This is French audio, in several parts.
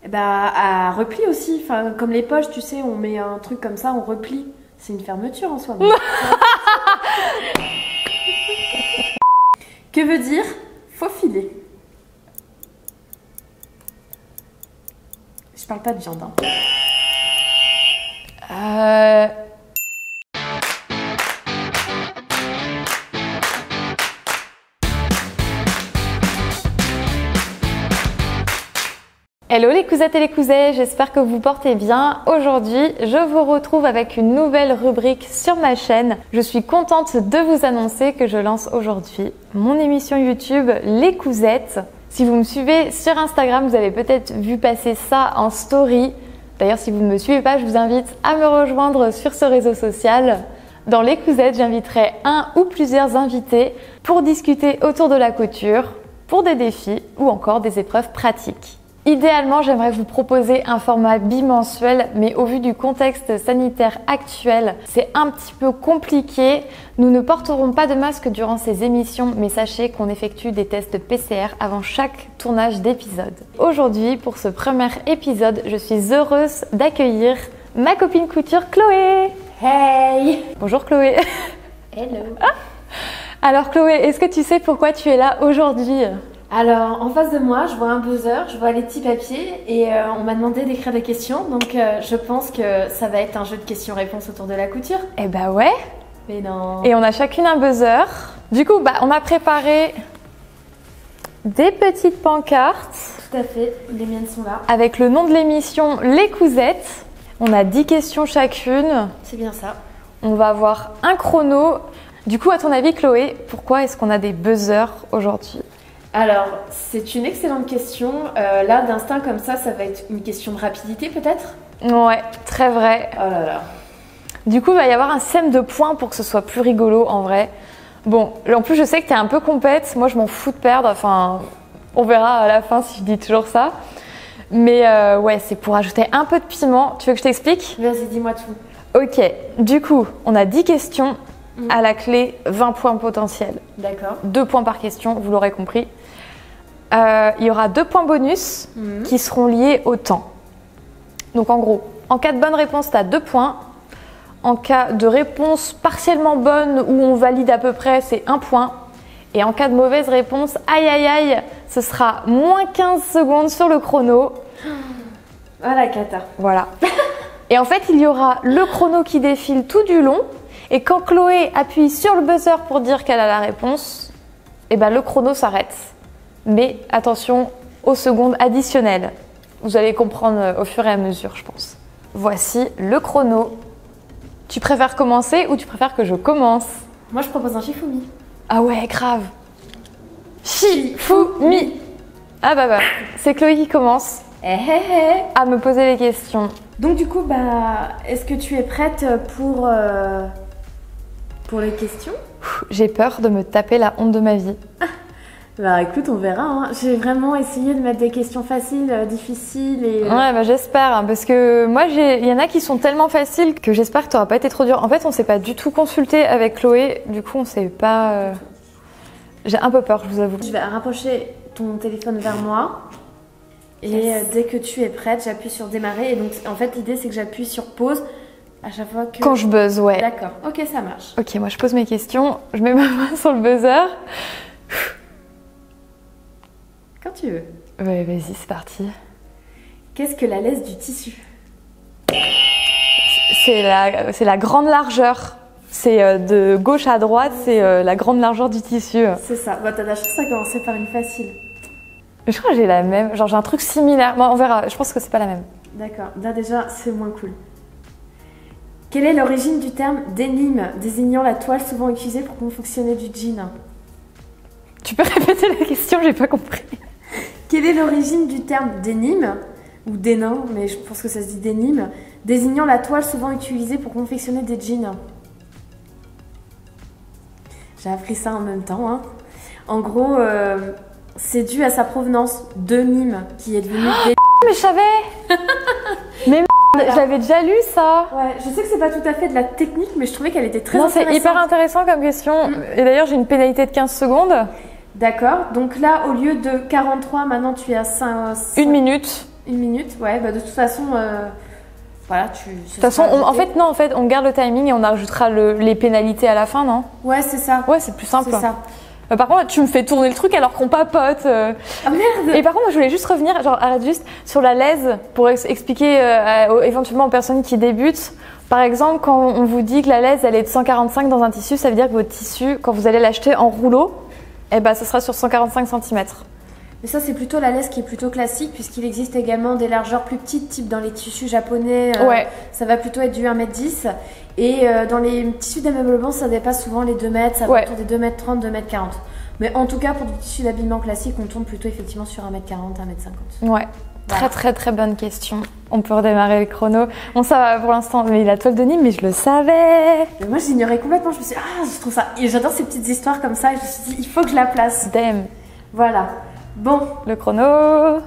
Bah, à repli aussi. Enfin, comme les poches, tu sais, on met un truc comme ça, on replie. C'est une fermeture en soi. Que veut dire faufiler? Je parle pas de viande. Hello les cousettes et les cousets, j'espère que vous portez bien. Aujourd'hui, je vous retrouve avec une nouvelle rubrique sur ma chaîne. Je suis contente de vous annoncer que je lance aujourd'hui mon émission YouTube Les Cousettes. Si vous me suivez sur Instagram, vous avez peut-être vu passer ça en story. D'ailleurs, si vous ne me suivez pas, je vous invite à me rejoindre sur ce réseau social. Dans Les Cousettes, j'inviterai un ou plusieurs invités pour discuter autour de la couture, pour des défis ou encore des épreuves pratiques. Idéalement, j'aimerais vous proposer un format bimensuel, mais au vu du contexte sanitaire actuel, c'est un petit peu compliqué. Nous ne porterons pas de masque durant ces émissions, mais sachez qu'on effectue des tests PCR avant chaque tournage d'épisode. Aujourd'hui, pour ce premier épisode, je suis heureuse d'accueillir ma copine couture Chloé. Hey! Bonjour Chloé. Hello. Alors Chloé, est-ce que tu sais pourquoi tu es là aujourd'hui ? Alors, en face de moi, je vois un buzzer, je vois les petits papiers et on m'a demandé d'écrire des questions. Donc, je pense que ça va être un jeu de questions-réponses autour de la couture. Eh bah ouais. Mais non. Et on a chacune un buzzer. Du coup, on a préparé des petites pancartes. Tout à fait, les miennes sont là. Avec le nom de l'émission Les Cousettes. On a 10 questions chacune. C'est bien ça. On va avoir un chrono. Du coup, à ton avis, Chloé, pourquoi est-ce qu'on a des buzzers aujourd'hui ? Alors, c'est une excellente question. Là, d'instinct comme ça va être une question de rapidité peut-être? Ouais, très vrai. Oh là là. Du coup, il va y avoir un système de points pour que ce soit plus rigolo en vrai. Bon, en plus, je sais que t'es un peu compète. Moi, je m'en fous de perdre. Enfin, on verra à la fin si je dis toujours ça. Mais ouais, c'est pour ajouter un peu de piment. Tu veux que je t'explique? Vas-y, dis-moi tout. Ok, du coup, on a 10 questions. À la clé, 20 points potentiels. D'accord. 2 points par question, vous l'aurez compris. Il y aura 2 points bonus qui seront liés au temps. Donc en gros, en cas de bonne réponse, tu as 2 points. En cas de réponse partiellement bonne où on valide à peu près, c'est 1 point. Et en cas de mauvaise réponse, aïe aïe aïe, ce sera moins 15 secondes sur le chrono. Ah la cata. Voilà. Et en fait, il y aura le chrono qui défile tout du long. Et quand Chloé appuie sur le buzzer pour dire qu'elle a la réponse, eh ben le chrono s'arrête. Mais attention aux secondes additionnelles. Vous allez comprendre au fur et à mesure, je pense. Voici le chrono. Tu préfères commencer ou tu préfères que je commence? Moi, je propose un Shifumi. Ah ouais, grave. Shifumi. Ah bah, c'est Chloé qui commence à me poser les questions. Donc du coup, est-ce que tu es prête pour les questions? J'ai peur de me taper la honte de ma vie. Bah écoute, on verra. Hein. J'ai vraiment essayé de mettre des questions faciles, difficiles et... Ouais, j'espère, hein, parce que moi, il y en a qui sont tellement faciles que j'espère que tu n'auras pas été trop dur. En fait, on s'est pas du tout consulté avec Chloé, du coup, on sait pas... J'ai un peu peur, je vous avoue. Je vais rapprocher ton téléphone vers moi et dès que tu es prête, j'appuie sur démarrer. Et donc, en fait, l'idée, c'est que j'appuie sur pause à chaque fois que... Quand je buzz, ouais. D'accord, ok, ça marche. Ok, moi, je pose mes questions, je mets ma main sur le buzzer. Quand tu veux. Ouais, vas-y, c'est parti. Qu'est-ce que la laisse du tissu? C'est la grande largeur. C'est de gauche à droite, c'est la grande largeur du tissu. C'est ça. Bah, t'as de la chance, ça a commencé par une facile. Je crois que j'ai la même. Genre, j'ai un truc similaire. Bon, on verra. Je pense que c'est pas la même. D'accord. Là, déjà, c'est moins cool. Quelle est l'origine du terme denim, désignant la toile souvent utilisée pour confectionner du jean? Tu peux répéter la question? J'ai pas compris. Quelle est l'origine du terme denim, ou denim, mais je pense que ça se dit denim, désignant la toile souvent utilisée pour confectionner des jeans? J'ai appris ça en même temps. Hein. En gros, c'est dû à sa provenance de Nîmes, qui est devenu mais je savais. Mais j'avais déjà lu ça. Ouais, je sais que c'est pas tout à fait de la technique, mais je trouvais qu'elle était très intéressante. C'est hyper intéressant comme question. Et d'ailleurs, j'ai une pénalité de 15 secondes. D'accord, donc là, au lieu de 43, maintenant tu es à 5... 1 minute. 1 minute, ouais, bah de toute façon, voilà, tu... De toute façon, en fait, on garde le timing et on ajoutera les pénalités à la fin, non? Ouais, c'est ça. Ouais, c'est plus simple. C'est ça. Par contre, tu me fais tourner le truc alors qu'on papote. Ah merde! Et par contre, moi, je voulais juste revenir, genre, arrête juste sur la lèse pour expliquer éventuellement aux personnes qui débutent. Par exemple, quand on vous dit que la lèse, elle est de 145 dans un tissu, ça veut dire que votre tissu, quand vous allez l'acheter en rouleau, eh ben, ça sera sur 145 cm. Mais ça, c'est plutôt la laisse qui est plutôt classique, puisqu'il existe également des largeurs plus petites, type dans les tissus japonais, Ouais. ça va plutôt être du 1m10. Et dans les tissus d'ameublement, ça dépasse souvent les 2 mètres, ça va Ouais. autour des 2m30, 2m40. Mais en tout cas, pour du tissu d'habillement classique, on tourne plutôt effectivement sur 1m40, 1m50. Ouais. Très très très bonne question. On peut redémarrer le chrono. Bon, ça va pour l'instant, mais la toile de Nîmes, mais je le savais. Mais moi, j'ignorais complètement. Je me suis dit, ah, je trouve ça. Et j'adore ces petites histoires comme ça. Et je me suis dit, il faut que je la place. Damn. Voilà. Bon. Le chrono.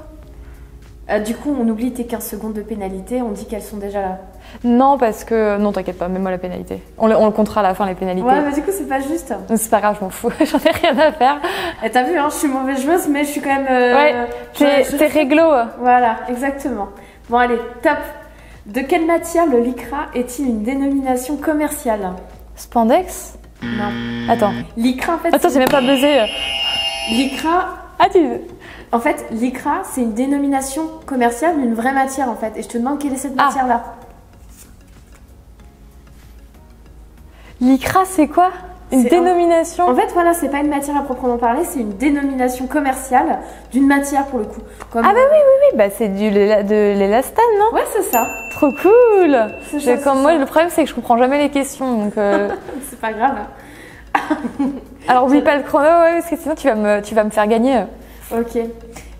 Du coup, on oublie tes 15 secondes de pénalité. On dit qu'elles sont déjà là. Non, parce que. Non, t'inquiète pas, mets-moi la pénalité. On le comptera à la fin, les pénalités. Ouais, mais du coup, c'est pas juste. C'est pas grave, je m'en fous. J'en ai rien à faire. Et t'as vu, hein, je suis mauvaise joueuse, mais je suis quand même. Ouais, t'es réglo. Voilà, exactement. Bon, allez, top. De quelle matière le lycra est-il une dénomination commerciale? Spandex? Non. Attends. Lycra, en fait. Attends, j'ai même pas buzzé. Lycra. Ah, En fait, lycra, c'est une dénomination commerciale d'une vraie matière, en fait. Et je te demande quelle est cette matière-là. Lycra, c'est quoi? Une dénomination? En fait, voilà, c'est pas une matière à proprement parler, c'est une dénomination commerciale d'une matière pour le coup. Comme Ah bah oui, bah c'est de l'élastane, non? Ouais, c'est ça. Trop cool! C'est comme moi, le problème c'est que je comprends jamais les questions, donc... C'est pas grave. Alors oublie pas le chrono, ouais, parce que sinon tu vas me faire gagner. Ok.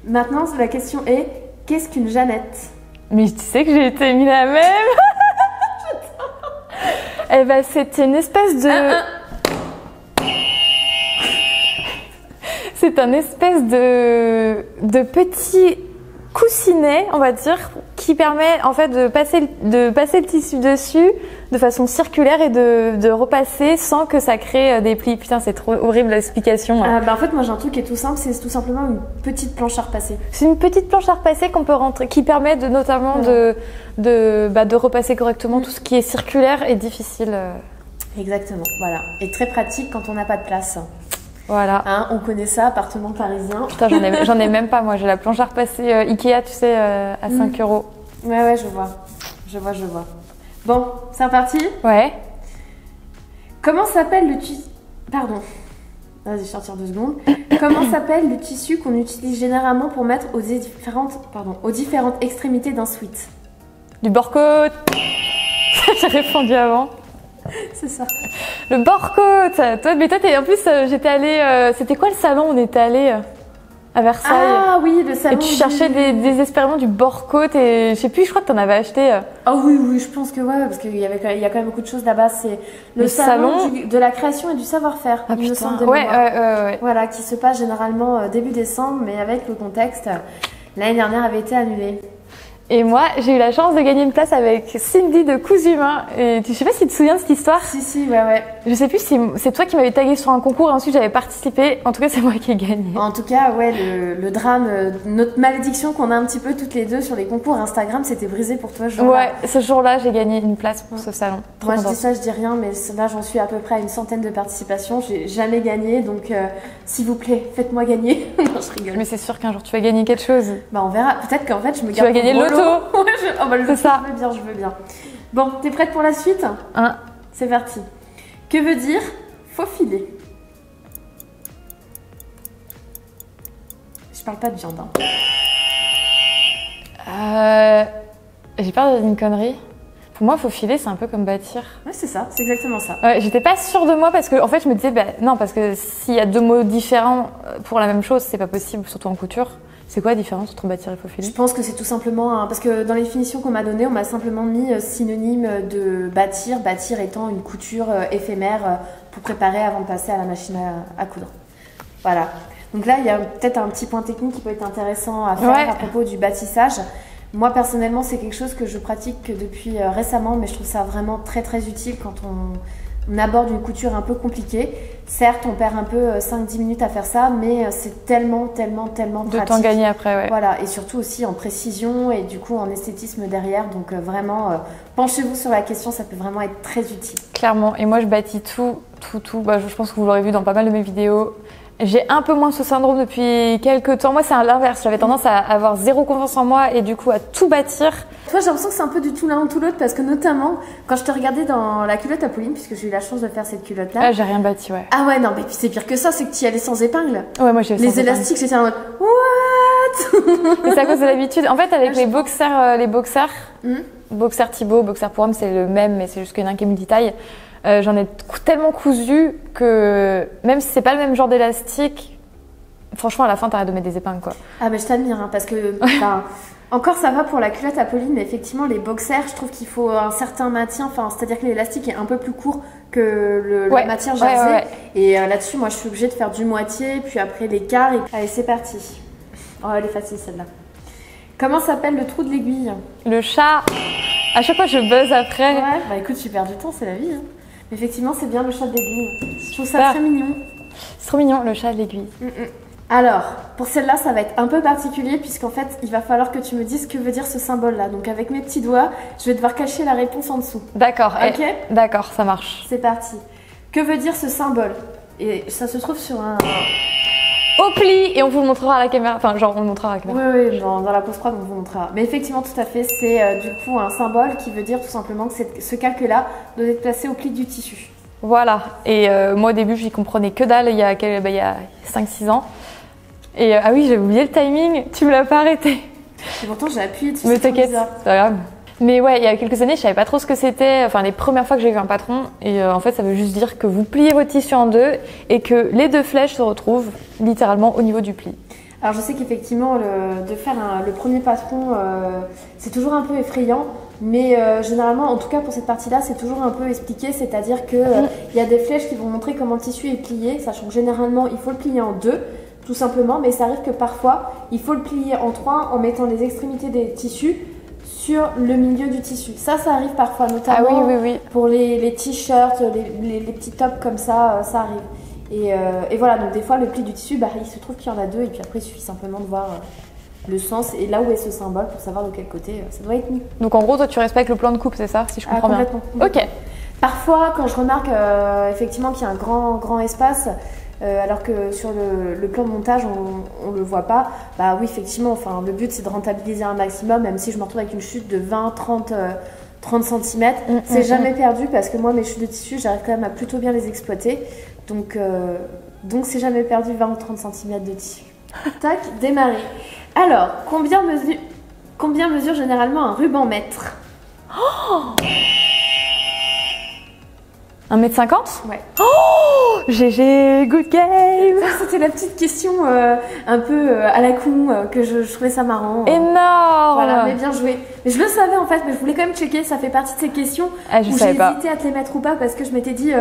Maintenant, la question est, qu'est-ce qu'une Jeannette? Mais tu sais que j'ai été mis la même. Eh ben, c'était une espèce de... C'est un espèce de petit coussinet, on va dire, qui permet en fait de passer le tissu dessus de façon circulaire et de repasser sans que ça crée des plis. Putain, c'est trop horrible l'explication. En fait, moi j'ai un truc qui est tout simple, c'est tout simplement une petite planche à repasser. C'est une petite planche à repasser qu'on peut rentrer, qui permet notamment de repasser correctement tout ce qui est circulaire et difficile. Exactement, voilà. Et très pratique quand on n'a pas de place. Voilà. Hein, on connaît ça, appartement parisien. Putain, j'en ai même pas, moi. J'ai la planche à repasser Ikea, tu sais, à 5 €. Ouais, je vois. Je vois. Bon, c'est reparti. Ouais. Comment s'appelle le tissu... Pardon. Vas-y, je sortir 2 secondes. Comment s'appelle le tissu qu'on utilise généralement pour mettre aux différentes extrémités d'un sweat? Du bord-côte. J'ai répondu avant. C'est ça. Le bord-côte. En plus, j'étais allée... C'était quoi le salon? On était allé à Versailles. Ah oui, le salon. Et tu cherchais désespérément du bord-côte et je sais plus, je crois que t'en avais acheté. Ah oui, je pense que ouais, parce qu'il y a quand même beaucoup de choses là-bas. C'est le salon de la création et du savoir-faire. Ah putain, ouais. Voilà, qui se passe généralement début décembre, mais avec le contexte, l'année dernière avait été annulée. Et moi, j'ai eu la chance de gagner une place avec Cindy de Cousumain. Et je sais pas si tu te souviens de cette histoire. Si, ouais. Je sais plus si c'est toi qui m'avais tagué sur un concours et ensuite j'avais participé. En tout cas, c'est moi qui ai gagné. En tout cas, ouais, le drame, notre malédiction qu'on a un petit peu toutes les deux sur les concours Instagram, c'était brisé pour toi. Ouais, ce jour-là, j'ai gagné une place pour ce salon. Moi, je dis ça, je dis rien, mais là, j'en suis à peu près à une centaine de participations. J'ai jamais gagné, donc s'il vous plaît, faites-moi gagner. Non, je rigole. Mais c'est sûr qu'un jour tu vas gagner quelque chose. Bah, on verra. Peut-être qu'en fait, je me garde. Tu vas gagner le loto. C'est ça. Je veux bien. Bon, t'es prête pour la suite? C'est parti. Que veut dire faufiler? Je parle pas de viande. J'ai peur de dire une connerie. Pour moi, faufiler, c'est un peu comme bâtir. Ouais, c'est ça, c'est exactement ça. Ouais, j'étais pas sûre de moi parce que, en fait, je me disais, non, parce que s'il y a 2 mots différents pour la même chose, c'est pas possible, surtout en couture. C'est quoi la différence entre bâtir et faufiler? Je pense que c'est tout simplement parce que dans les définitions qu'on m'a données, on m'a simplement mis synonyme de bâtir, bâtir étant une couture éphémère pour préparer avant de passer à la machine à coudre. Voilà. Donc là, il y a peut-être un petit point technique qui peut être intéressant à faire à propos du bâtissage. Moi, personnellement, c'est quelque chose que je pratique depuis récemment, mais je trouve ça vraiment très très utile quand on aborde une couture un peu compliquée. Certes, on perd un peu 5-10 minutes à faire ça, mais c'est tellement pratique. De temps gagné après, ouais. Voilà, et surtout aussi en précision et du coup en esthétisme derrière. Donc vraiment, penchez-vous sur la question, ça peut vraiment être très utile. Clairement, et moi je bâtis tout. Bah, je pense que vous l'aurez vu dans pas mal de mes vidéos. J'ai un peu moins ce syndrome depuis quelques temps. Moi, c'est l'inverse. J'avais tendance à avoir zéro confiance en moi et du coup à tout bâtir. Toi, j'ai l'impression que c'est un peu du tout l'un ou tout l'autre parce que notamment, quand je te regardais dans la culotte Apolline, puisque j'ai eu la chance de faire cette culotte-là. Ah, j'ai rien bâti, ouais. Ah ouais, non, mais puis c'est pire que ça, c'est que tu y allais sans épingle. Ouais, moi j'ai les élastiques, j'étais en mode what. C'est à cause de l'habitude. En fait, avec les boxers Thibaut, boxer pour homme, c'est le même, mais c'est juste qu'il y en a un qui est multitaille. J'en ai tellement cousu que même si c'est pas le même genre d'élastique, franchement à la fin t'arrêtes de mettre des épingles quoi. Ah mais je t'admire hein, parce que encore ça va pour la culotte Apolline, mais effectivement les boxers, je trouve qu'il faut un certain maintien, c'est-à-dire que l'élastique est un peu plus court que la matière jersey. Ouais. Et là-dessus moi je suis obligée de faire du moitié, puis après l'équart. Allez c'est parti. Oh elle est facile celle-là. Comment s'appelle le trou de l'aiguille? Le chat. À chaque fois je buzz après. Ouais bah écoute tu perds du temps, c'est la vie hein. Effectivement, c'est bien le chat de l'aiguille. Je trouve ça très mignon. C'est trop mignon, le chat de l'aiguille. Alors, pour celle-là, ça va être un peu particulier puisqu'en fait, il va falloir que tu me dises ce que veut dire ce symbole-là. Donc, avec mes petits doigts, je vais devoir cacher la réponse en dessous. D'accord. Ok. D'accord, ça marche. C'est parti. Que veut dire ce symbole? Et ça se trouve sur un... Au pli, et on vous le montrera à la caméra. Enfin, genre, on le montrera à la caméra. Oui, dans la post-prod, on vous montrera. Mais effectivement, tout à fait, c'est du coup un symbole qui veut dire tout simplement que ce calque-là doit être placé au pli du tissu. Voilà. Et moi, au début, j'y comprenais que dalle il y a 5-6 ans. Et ah oui, j'ai oublié le timing. Tu me l'as pas arrêté. Et pourtant, j'ai appuyé dessus. Mais t'inquiète, c'est pas grave. Mais ouais, il y a quelques années, je savais pas trop ce que c'était. Enfin, les premières fois que j'ai vu un patron. Et en fait, ça veut juste dire que vous pliez votre tissu en deux et que les deux flèches se retrouvent littéralement au niveau du pli. Alors, je sais qu'effectivement, de faire le premier patron, c'est toujours un peu effrayant. Mais généralement, en tout cas pour cette partie-là, c'est toujours un peu expliqué. C'est-à-dire qu'il y a des flèches qui vont montrer comment le tissu est plié. Sachant que généralement, il faut le plier en deux, tout simplement. Mais ça arrive que parfois, il faut le plier en trois en mettant les extrémités des tissus sur le milieu du tissu. Ça arrive parfois, notamment pour les t-shirts, les petits tops comme ça arrive. Et voilà, donc des fois le pli du tissu, il se trouve qu'il y en a deux et puis après il suffit simplement de voir le sens et là où est ce symbole pour savoir de quel côté ça doit être mis. Donc en gros, toi tu respectes le plan de coupe, c'est ça, si je comprends bien? Complètement. Ok. Parfois, quand je remarque effectivement qu'il y a un grand espace, alors que sur le plan de montage on le voit pas, bah oui effectivement, le but c'est de rentabiliser un maximum, même si je me retrouve avec une chute de 20-30 cm, c'est jamais perdu parce que moi mes chutes de tissu j'arrive quand même à plutôt bien les exploiter, donc c'est jamais perdu 20 ou 30 cm de tissu. Tac, démarrer. Alors, combien mesure généralement un ruban mètre? 1m50? Ouais. Oh, GG, good game. C'était la petite question un peu à la con que je trouvais ça marrant. Énorme. Voilà, mais bien joué. Mais je le savais en fait, mais je voulais quand même checker. Ça fait partie de ces questions où j'ai hésité à te les mettre ou pas parce que je m'étais dit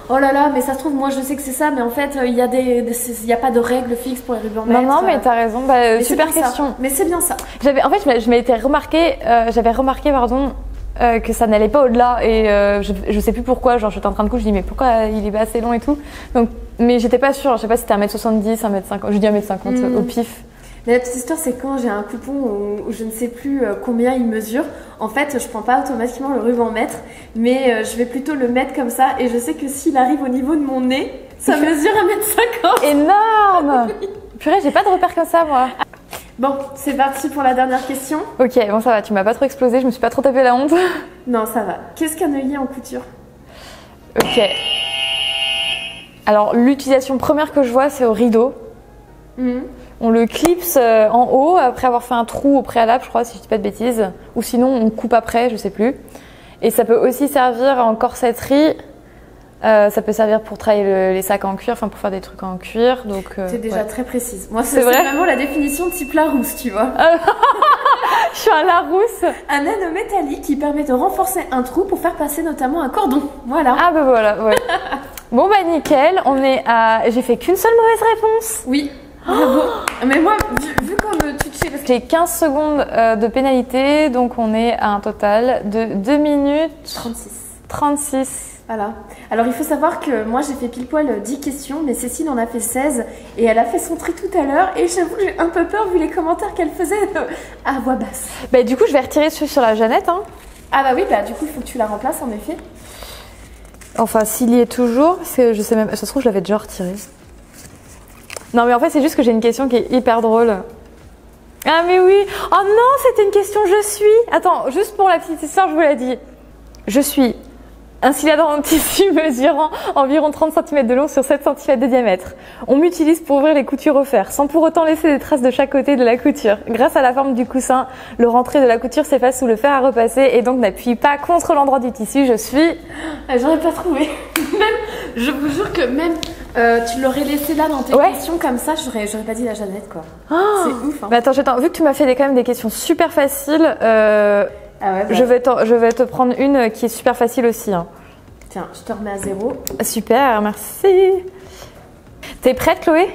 oh là là, mais ça se trouve moi je sais que c'est ça, mais en fait il y a pas de règles fixes pour les rubans mètres. Non, mais t'as raison. Super question. Mais c'est bien ça. J'avais remarqué que ça n'allait pas au-delà et je sais plus pourquoi, genre j'étais en train de coucher, je dis mais pourquoi il est assez long et tout, donc, mais j'étais pas sûre, je sais pas si c'était 1m70, 1m50, je dis 1m50 au pif. Mais la petite histoire c'est quand j'ai un coupon où je ne sais plus combien il mesure, en fait je prends pas automatiquement le ruban mètre, mais je vais plutôt le mettre comme ça et je sais que s'il arrive au niveau de mon nez, ça mesure 1m50. Énorme. Purée, j'ai pas de repère comme ça moi. Bon, c'est parti pour la dernière question. Ok, bon ça va, tu m'as pas trop explosé, je me suis pas trop tapé la honte. Non, ça va. Qu'est-ce qu'un œillet en couture? Ok. Alors, l'utilisation première que je vois, c'est au rideau. On le clipse en haut, après avoir fait un trou au préalable, je crois, si je dis pas de bêtises. Ou sinon, on coupe après, je sais plus. Et ça peut aussi servir en corsetterie. Ça peut servir pour travailler les sacs en cuir, pour faire des trucs en cuir. Donc, t'es déjà très précise. Moi, c'est vraiment la définition de type Larousse, tu vois. Je suis un Larousse. Un anneau métallique qui permet de renforcer un trou pour faire passer notamment un cordon. Voilà. Ah bah voilà, ouais. Bon bah nickel, j'ai fait qu'une seule mauvaise réponse. Oui. Bravo. Mais moi, vu comme tu sais... J'ai 15 secondes de pénalité, donc on est à un total de 2 minutes... 36. Voilà. Alors il faut savoir que moi j'ai fait pile poil 10 questions, mais Cécile en a fait 16 et elle a fait son tri tout à l'heure et j'avoue que j'ai un peu peur vu les commentaires qu'elle faisait à voix basse. Bah du coup je vais retirer celui sur la Jeannette. Hein. Ah bah oui, bah du coup il faut que tu la remplaces en effet. Enfin s'il y est toujours, parce que je sais même, ça se trouve je l'avais déjà retiré. Non mais en fait c'est juste que j'ai une question qui est hyper drôle. Ah mais oui. Oh non, c'était une question je suis. Attends, juste pour la petite histoire je vous l'ai dit. Je suis un cylindre en tissu mesurant environ 30 cm de long sur 7 cm de diamètre. On m'utilise pour ouvrir les coutures au fer, sans pour autant laisser des traces de chaque côté de la couture. Grâce à la forme du coussin, le rentré de la couture s'efface sous le fer à repasser et donc n'appuie pas contre l'endroit du tissu. Je suis... J'aurais pas trouvé. Même, je vous jure que même tu l'aurais laissé là dans tes questions comme ça, j'aurais pas dit la Jeannette quoi. Oh, c'est ouf. Hein. Mais attends, vu que tu m'as fait quand même des questions super faciles, ah ouais, bah. je vais te prendre une qui est super facile aussi. Hein. Tiens, je te remets à 0. Super, merci. T'es prête, Chloé?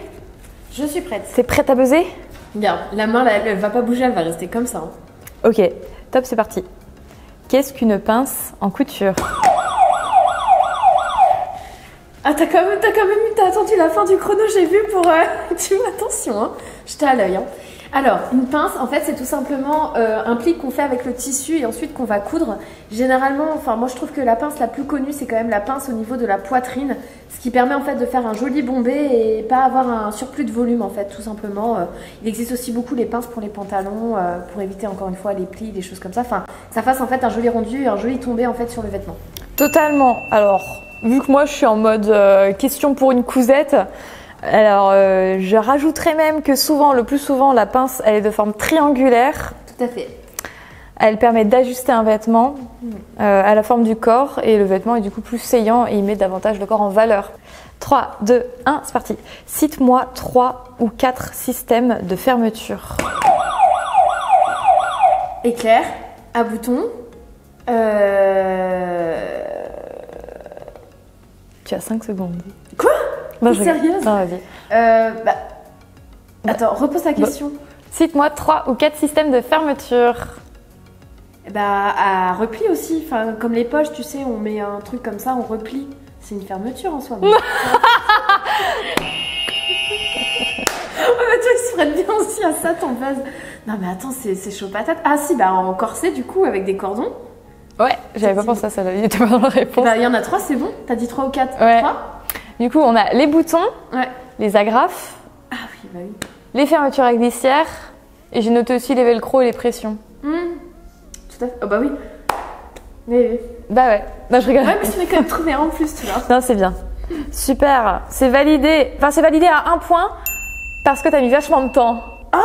Je suis prête. T'es prête à buzzer? Bien, la main, là, elle va pas bouger, elle va rester comme ça. Hein. Ok, top, c'est parti. Qu'est-ce qu'une pince en couture? Ah, t'as attendu la fin du chrono, j'ai vu pour... Tu vois, attention, hein. J'étais à l'œil, hein. Alors, une pince, en fait, c'est tout simplement un pli qu'on fait avec le tissu et ensuite qu'on va coudre. Généralement, enfin, moi je trouve que la pince la plus connue, c'est quand même la pince au niveau de la poitrine, ce qui permet en fait de faire un joli bombé et pas avoir un surplus de volume, en fait, tout simplement. Il existe aussi beaucoup les pinces pour les pantalons, pour éviter encore une fois les plis, des choses comme ça. Enfin, ça fasse en fait un joli rendu et un joli tombé en fait sur le vêtement. Totalement. Alors, vu que moi je suis en mode question pour une cousette, alors je rajouterais même que souvent, le plus souvent, la pince elle est de forme triangulaire. Tout à fait. Elle permet d'ajuster un vêtement à la forme du corps et le vêtement est du coup plus saillant et il met davantage le corps en valeur. 3, 2, 1, c'est parti. Cite-moi 3 ou 4 systèmes de fermeture. Éclair, à bouton. Tu as 5 secondes. Quoi? Non, T'es sérieuse? Non, vas-y. Attends, repose la question. Cite-moi 3 ou 4 systèmes de fermeture. À repli aussi. Enfin, comme les poches, tu sais, on met un truc comme ça, on replie. C'est une fermeture en soi. Mais... toi, il se prête bien aussi à ça, ton base. Non, mais attends, c'est chaud patate. Ah, si, en corset, du coup, avec des cordons. Ouais, j'avais pas pensé à ça, il n'était pas dans la réponse. Il y en a 3, c'est bon? T'as dit 3 ou 4? Ouais. 3. Du coup, on a les boutons, les agrafes, oui. les fermetures à glissière, et j'ai noté aussi les velcro et les pressions. Tout à fait. Oh bah oui. Oui. Bah ouais. Non, je rigole. Ouais, mais tu m'as quand même trouvé en plus, tu vois. Non, c'est bien. Super. C'est validé. Enfin, c'est validé à 1 point parce que t'as mis vachement de temps. Oh,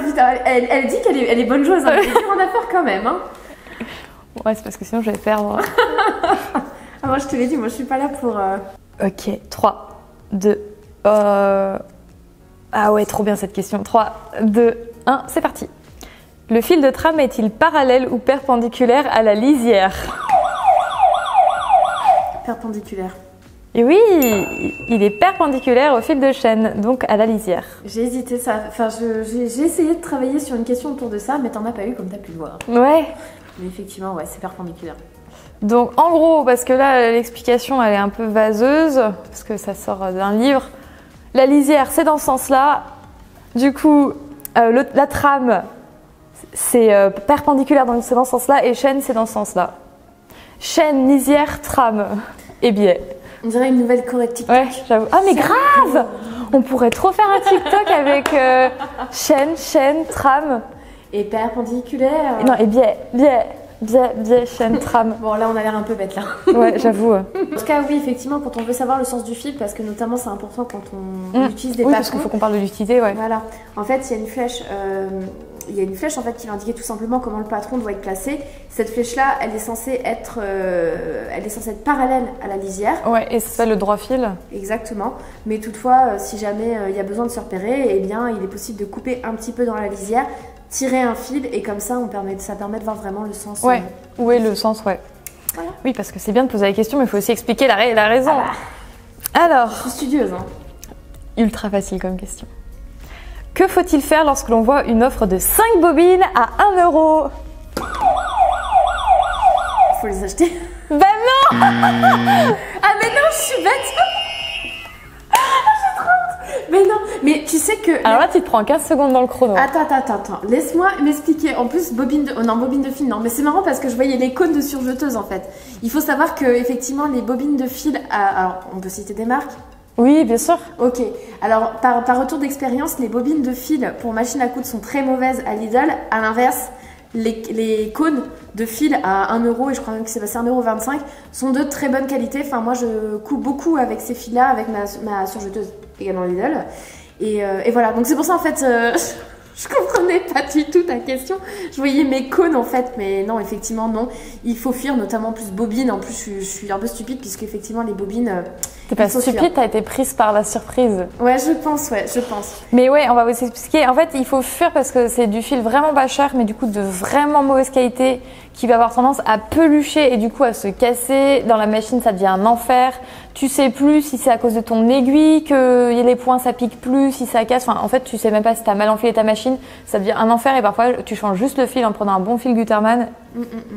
putain, elle dit qu'elle est bonne joueuse. Elle est dure en affaire quand même. Hein. Ouais, c'est parce que sinon je vais perdre. Moi, je te l'ai dit, moi, je suis pas là pour... Ok, 3, 2... Ah ouais, trop bien cette question. 3, 2, 1, c'est parti. Le fil de trame est-il parallèle ou perpendiculaire à la lisière? Perpendiculaire. Et oui, il est perpendiculaire au fil de chaîne, donc à la lisière. J'ai hésité ça. Enfin, j'ai essayé de travailler sur une question autour de ça, mais t'en as pas eu comme t'as pu le voir. Ouais. Mais effectivement, ouais, c'est perpendiculaire. Donc en gros, parce que là l'explication elle est un peu vaseuse, parce que ça sort d'un livre. La lisière c'est dans ce sens-là. Du coup, la trame c'est perpendiculaire dans ce sens-là et chaîne c'est dans ce sens-là. Chaîne, lisière, trame et biais. On dirait une nouvelle corrective. Ouais, j'avoue. Ah mais grave! On pourrait trop faire un TikTok avec chaîne, trame. Et perpendiculaire. Non, et biais, chaîne, trame. Bon, là, on a l'air un peu bête, là. Ouais, j'avoue. En tout cas, oui, effectivement, quand on veut savoir le sens du fil, parce que notamment, c'est important quand on utilise des patrons. Oui, parce qu'il faut qu'on parle de l'utilité, ouais. Voilà. En fait, il y a une flèche... en fait qui va indiquer tout simplement comment le patron doit être placé. Cette flèche-là, elle est censée être parallèle à la lisière. Ouais, et ça s'appelle le droit fil. Exactement. Mais toutefois, si jamais il y a besoin de se repérer, eh bien, il est possible de couper un petit peu dans la lisière, tirer un fil et comme ça, ça permet de voir vraiment le sens. Ouais. Où est le sens, ouais. Voilà. Oui, parce que c'est bien de poser la question, mais il faut aussi expliquer la raison. Alors. Je suis studieuse, hein. Ultra facile comme question. Que faut-il faire lorsque l'on voit une offre de 5 bobines à 1 €? Faut les acheter. Bah non. Ah mais non, je suis bête. J'ai trop honte. Mais non, mais tu sais que... Alors là, tu te prends 15 secondes dans le chrono. Attends. Laisse-moi m'expliquer. En plus, bobine de... Oh non, bobine de fil, non. Mais c'est marrant parce que je voyais les cônes de surjeteuse, en fait. Il faut savoir que effectivement, les bobines de fil... Alors, on peut citer des marques? Oui, bien sûr. Ok. Alors, par retour d'expérience, les bobines de fil pour machine à coudre sont très mauvaises à Lidl. À l'inverse, les cônes de fil à 1 euro, et je crois même que c'est passé 1,25 € sont de très bonne qualité. Enfin, moi, je couds beaucoup avec ces fils-là, avec ma surjeteuse également Lidl. Et voilà. Donc, c'est pour ça, en fait, je comprenais pas du tout ta question. Je voyais mes cônes, en fait. Mais non, effectivement, non. Il faut fuir, notamment plus bobines. En plus, je suis un peu stupide, puisque effectivement, les bobines... T'es pas stupide, t'as été prise par la surprise. Ouais, je pense. Mais ouais, on va vous expliquer. En fait, il faut fuir parce que c'est du fil vraiment pas cher, mais du coup de vraiment mauvaise qualité, qui va avoir tendance à pelucher et du coup à se casser. Dans la machine, ça devient un enfer. Tu sais plus si c'est à cause de ton aiguille que les points ça pique plus, si ça casse. Enfin, en fait, tu sais même pas si t'as mal enfilé ta machine. Ça devient un enfer et parfois tu changes juste le fil en prenant un bon fil Gutermann.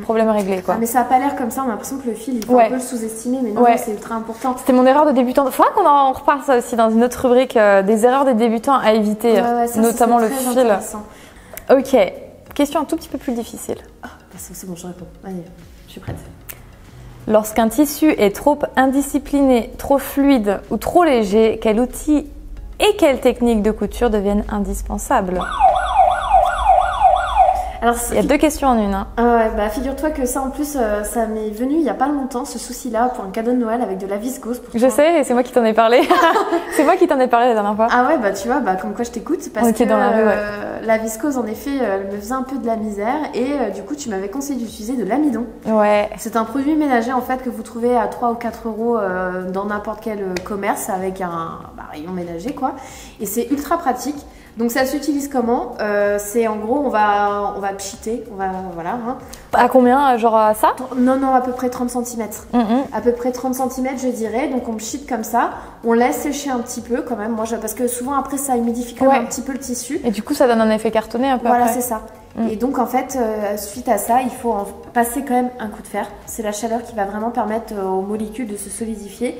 Problème réglé, quoi. Ah, mais ça a pas l'air comme ça. On a l'impression que le fil, il faut un peu le sous-estimer, mais non, c'est ultra important. C'était mon erreur de débutant. Faudra qu'on en reparle ça aussi dans une autre rubrique, des erreurs des débutants à éviter, ça, notamment le fil. Ok, question un tout petit peu plus difficile. Oh, c'est bon, je réponds. Allez, je suis prête. Lorsqu'un tissu est trop indiscipliné, trop fluide ou trop léger, quel outil et quelle technique de couture deviennent indispensables? Alors, il y a 2 questions en une. Hein. Ouais, bah figure-toi que ça en plus, ça m'est venu il y a pas longtemps, ce souci-là, pour un cadeau de Noël avec de la viscose. Je sais, et c'est moi qui t'en ai parlé. C'est moi qui t'en ai parlé la dernière fois. Ah ouais, bah tu vois, bah comme quoi je t'écoute. Parce que dans la rue, la viscose, en effet, elle me faisait un peu de la misère. Et du coup, tu m'avais conseillé d'utiliser de l'amidon. Ouais. C'est un produit ménager en fait que vous trouvez à 3 ou 4 euros dans n'importe quel commerce avec un rayon ménager, quoi. Et c'est ultra pratique. Donc ça s'utilise comment? C'est en gros, on va pchiter, voilà. Hein. À combien, genre à ça? Non, à peu près 30 cm. À peu près 30 cm, je dirais. Donc on pchite comme ça, on laisse sécher un petit peu quand même. Parce que souvent après ça humidifie quand même un petit peu le tissu. Et du coup ça donne un effet cartonné un peu. Voilà, c'est ça. Et donc en fait, suite à ça, il faut en passer quand même un coup de fer. C'est la chaleur qui va vraiment permettre aux molécules de se solidifier.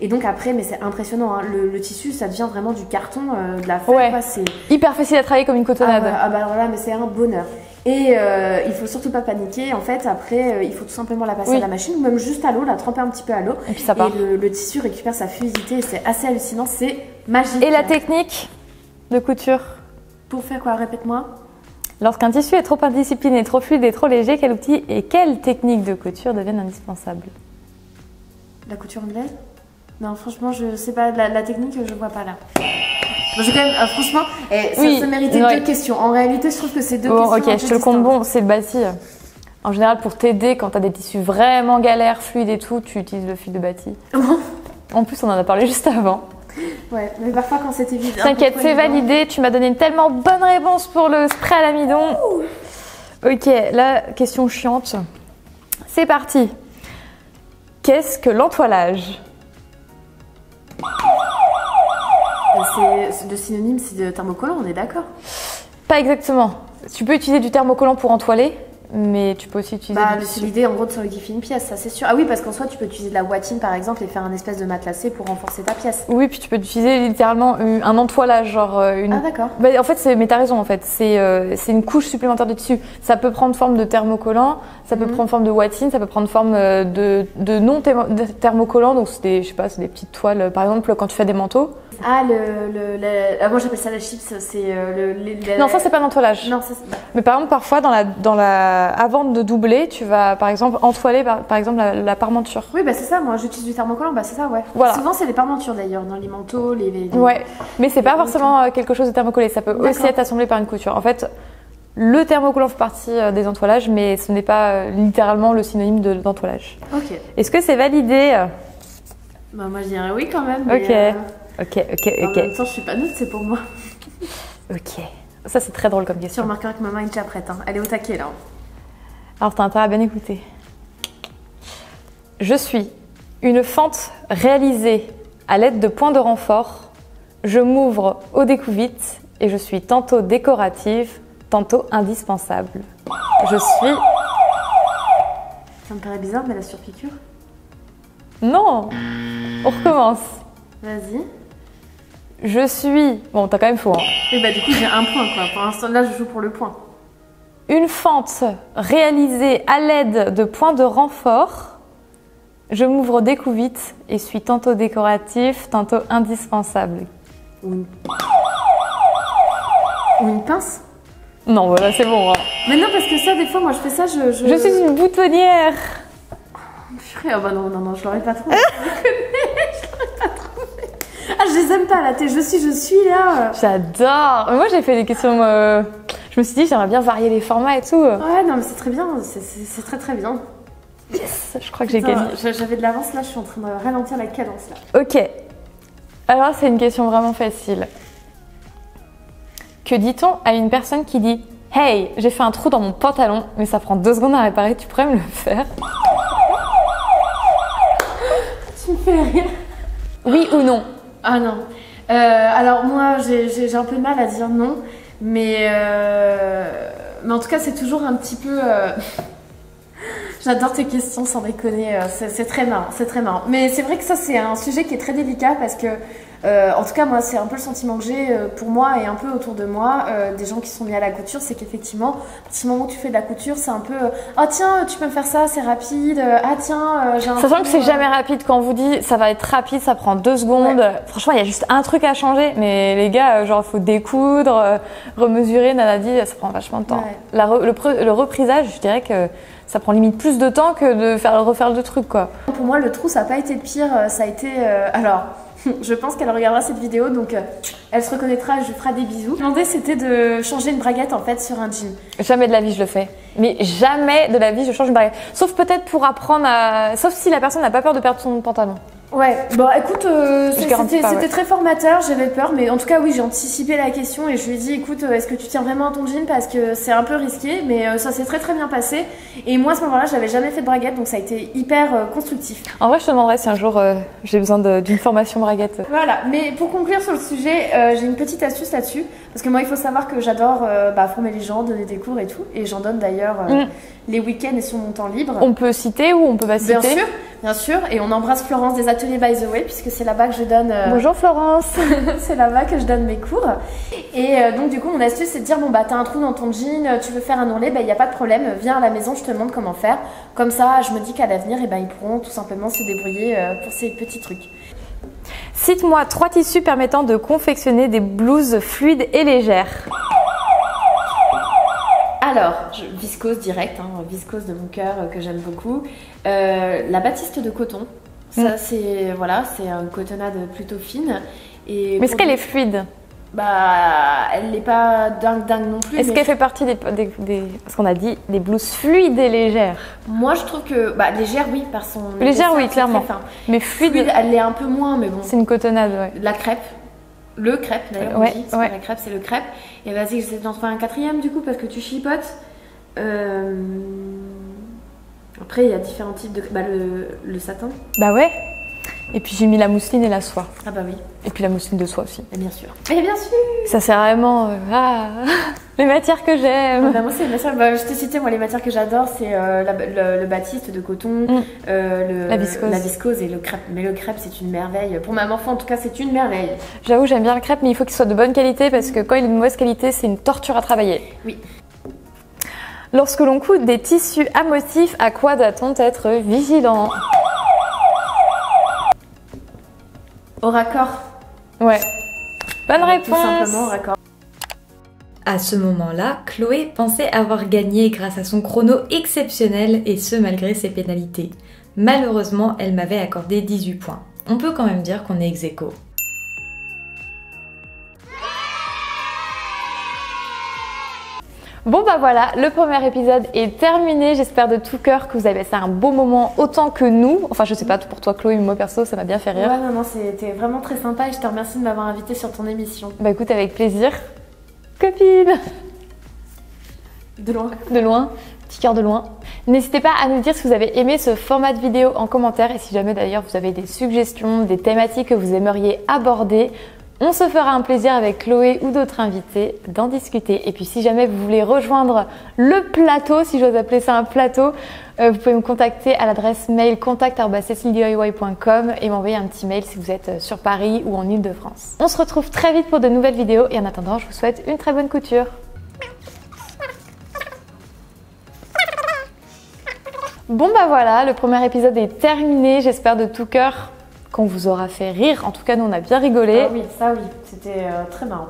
Et donc après, mais c'est impressionnant, hein, le tissu, ça devient vraiment du carton, de la feuille. Ouais. C'est hyper facile à travailler comme une cotonnade. Ah bah voilà, mais c'est un bonheur. Et il faut surtout pas paniquer. En fait, après, il faut tout simplement la passer à la machine ou même juste à l'eau, la tremper un petit peu à l'eau. Et puis ça part. Et le tissu récupère sa fluidité et c'est assez hallucinant, c'est magique. Et la technique de couture? Pour faire quoi? Répète-moi. Lorsqu'un tissu est trop indiscipliné, trop fluide et trop léger, quel outil et quelle technique de couture deviennent indispensables? La couture anglaise? Non, franchement, je sais pas, la technique, je vois pas là. Bon, j'ai quand même, franchement, ça méritait 2 questions. En réalité, je trouve que c'est 2 questions. Ok, je te le compte bon, c'est le bâti. En général, pour t'aider, quand tu as des tissus vraiment galères, fluides et tout, tu utilises le fil de bâti. En plus, on en a parlé juste avant. Ouais, mais parfois quand c'était vide. T'inquiète, c'est validé. Tu m'as donné une tellement bonne réponse pour le spray à l'amidon. Ok, la question chiante. C'est parti. Qu'est-ce que l'entoilage? Le synonyme, c'est de thermocollant, on est d'accord? Pas exactement. Tu peux utiliser du thermocollant pour entoiler, mais tu peux aussi utiliser c'est l'idée en gros de solidifier une pièce, ça c'est sûr. Ah oui, parce qu'en soi tu peux utiliser de la ouatine par exemple et faire un espèce de matelassé pour renforcer ta pièce. Oui, puis tu peux utiliser littéralement un entoilage, genre une... Ah d'accord. Bah, en fait, mais t'as raison en fait, c'est une couche supplémentaire de tissu. Ça peut prendre forme de thermocollant, ça peut prendre forme de ouatine, ça peut prendre forme de non thermocollant, donc c'est des, je sais pas, c'est des petites toiles, par exemple quand tu fais des manteaux. Ah, moi j'appelle ça la chips, c'est Non, ça c'est pas l'entoilage. Non, ça mais par exemple, parfois avant de doubler, tu vas par exemple entoiler par exemple la parmenture. Oui, bah c'est ça, moi j'utilise du thermocollant, bah c'est ça, ouais. Voilà. Souvent c'est les parmentures d'ailleurs, dans les manteaux, Ouais, mais c'est pas forcément quelque chose de thermocollé, ça peut aussi être assemblé par une couture. En fait, le thermocollant fait partie des entoilages, mais ce n'est pas littéralement le synonyme d'entoilage. Ok. Est-ce que c'est validé? Bah moi je dirais oui quand même. Ok. Mais Ok. En même temps, je suis pas neutre, c'est pour moi. Ok. Ça, c'est très drôle comme Tu question. remarqueras que maman est déjà prête, hein. Elle est au taquet là. Alors, t'as intérêt à bien écouter. Je suis une fente réalisée à l'aide de points de renfort. Je m'ouvre aux découvites et je suis tantôt décorative, tantôt indispensable. Je suis Ça me paraît bizarre, mais la surpiqûre. Non. On recommence. Vas-y. Je suis... Bon, t'as quand même faux. Hein. Et bah du coup, j'ai un point, quoi. Pour l'instant, là, je joue pour le point. Une fente réalisée à l'aide de points de renfort. Je m'ouvre des coups vite et suis tantôt décoratif, tantôt indispensable. Ou une pince. Non, voilà, c'est bon. Hein. Mais non, parce que ça, des fois, moi, je fais ça, Je suis une boutonnière. Purée, oh bah non, je l'aurais pas trouvé. Je l'aurais pas trouvé. Ah, je les aime pas, là, je suis là. J'adore. Moi, j'ai fait des questions... Je me suis dit, j'aimerais bien varier les formats et tout. Ouais, non, mais c'est très bien, c'est très très bien. Yes, je crois que j'ai gagné. J'avais de l'avance, là, je suis en train de ralentir la cadence, là. Ok. Alors, c'est une question vraiment facile. Que dit-on à une personne qui dit « Hey, j'ai fait un trou dans mon pantalon, mais ça prend 2 secondes à réparer, tu pourrais me le faire ?» Tu me fais rire. Oui ou non? Ah non. Alors moi, j'ai un peu de mal à dire non, mais en tout cas, c'est toujours un petit peu... J'adore tes questions, sans déconner, c'est très marrant, c'est très marrant. Mais c'est vrai que ça, c'est un sujet qui est très délicat parce que, en tout cas, moi, c'est un peu le sentiment que j'ai pour moi et un peu autour de moi, des gens qui sont mis à la couture, c'est qu'effectivement, à partir du moment où tu fais de la couture, c'est un peu oh tiens, tu peux me faire ça, c'est rapide, ah tiens, j'ai un Sachant trou, que c'est jamais rapide, quand on vous dit ça va être rapide, ça prend 2 secondes. Ouais. Franchement, il y a juste un truc à changer, mais les gars, genre, faut découdre, remesurer, nanadi, ça prend vachement de temps. Ouais. Le reprisage, je dirais que ça prend limite plus de temps que de refaire le truc, quoi. Pour moi, le trou, ça n'a pas été le pire, ça a été... alors, je pense qu'elle regardera cette vidéo, donc elle se reconnaîtra, je lui ferai des bisous. Demandé, c'était de changer une braguette, en fait, sur un jean. Jamais de la vie, je le fais. Mais jamais de la vie, je change une braguette. Sauf peut-être pour apprendre à... Sauf si la personne n'a pas peur de perdre son pantalon. Ouais, bon écoute, c'était très formateur, j'avais peur, mais en tout cas oui, j'ai anticipé la question et je lui ai dit écoute, est-ce que tu tiens vraiment à ton jean parce que c'est un peu risqué, mais ça s'est très très bien passé. Et moi à ce moment-là, j'avais jamais fait de braguette, donc ça a été hyper constructif. En vrai, je te demanderais si un jour j'ai besoin d'une formation braguette. Voilà, mais pour conclure sur le sujet, j'ai une petite astuce là-dessus, parce que moi il faut savoir que j'adore former les gens, donner des cours et tout, et j'en donne d'ailleurs les week-ends et sur mon temps libre. On peut citer ou on peut pas citer? Bien sûr, et on embrasse Florence des ateliers By the Way, puisque c'est là-bas que je donne... Bonjour Florence. C'est là-bas que je donne mes cours. Et donc du coup, mon astuce, c'est de dire, bon bah t'as un trou dans ton jean, tu veux faire un ourlet, bah il n'y a pas de problème, viens à la maison, je te montre comment faire. Comme ça, je me dis qu'à l'avenir, ils pourront tout simplement se débrouiller pour ces petits trucs. Cite-moi 3 tissus permettant de confectionner des blouses fluides et légères. Alors, viscose direct, viscose de mon cœur que j'aime beaucoup. La batiste de coton, ça c'est voilà, c'est une cotonnade plutôt fine. Et mais est-ce qu'elle est fluide? Bah, elle n'est pas dingue non plus. Est-ce qu'elle fait partie des parce qu'on a dit des blouses fluides et légères? Moi, je trouve que légère, oui, par son légère, oui, clairement. Mais fluide, elle l'est un peu moins, mais bon. C'est une cotonnade, ouais. La crêpe. Le crêpe d'ailleurs, ouais, on dit, la crêpe c'est le crêpe. Et vas-y, j'essaie d'en trouver un 4e du coup parce que tu chipotes. Après, il y a différents types de... le satin. Bah ouais. Et puis j'ai mis la mousseline et la soie. Ah bah oui. Et puis la mousseline de soie aussi. Et bien sûr. Et bien sûr. Ça c'est vraiment les matières que j'aime. Moi c'est les matières. Je t'ai cité moi les matières que j'adore, c'est le batiste de coton, la viscose et le crêpe. Mais le crêpe c'est une merveille. Pour ma enfant en tout cas c'est une merveille. J'avoue j'aime bien le crêpe mais il faut qu'il soit de bonne qualité parce que quand il est de mauvaise qualité c'est une torture à travailler. Oui. Lorsque l'on coude des tissus à motifs, à quoi doit-on être vigilant? Au raccord. Ouais. Bonne réponse. Tout simplement au raccord. À ce moment-là, Chloé pensait avoir gagné grâce à son chrono exceptionnel et ce malgré ses pénalités. Malheureusement, elle m'avait accordé 18 points. On peut quand même dire qu'on est ex-aequo. Bon bah voilà, le premier épisode est terminé. J'espère de tout cœur que vous avez passé un beau moment autant que nous. Enfin je sais pas pour toi Chloé, mais moi perso ça m'a bien fait rire. Ouais non, c'était vraiment très sympa et je te remercie de m'avoir invitée sur ton émission. Bah écoute avec plaisir. Copine. De loin. De loin, petit cœur de loin. N'hésitez pas à nous dire si vous avez aimé ce format de vidéo en commentaire et si jamais d'ailleurs vous avez des suggestions, des thématiques que vous aimeriez aborder. On se fera un plaisir avec Chloé ou d'autres invités d'en discuter. Et puis si jamais vous voulez rejoindre le plateau, si j'ose appeler ça un plateau, vous pouvez me contacter à l'adresse mail contact@cecilediy.com et m'envoyer un petit mail si vous êtes sur Paris ou en Île-de-France. On se retrouve très vite pour de nouvelles vidéos et en attendant, je vous souhaite une très bonne couture. Bon bah voilà, le premier épisode est terminé. J'espère de tout cœur qu'on vous aura fait rire. En tout cas, nous on a bien rigolé. Ah oui, ça oui, c'était très marrant.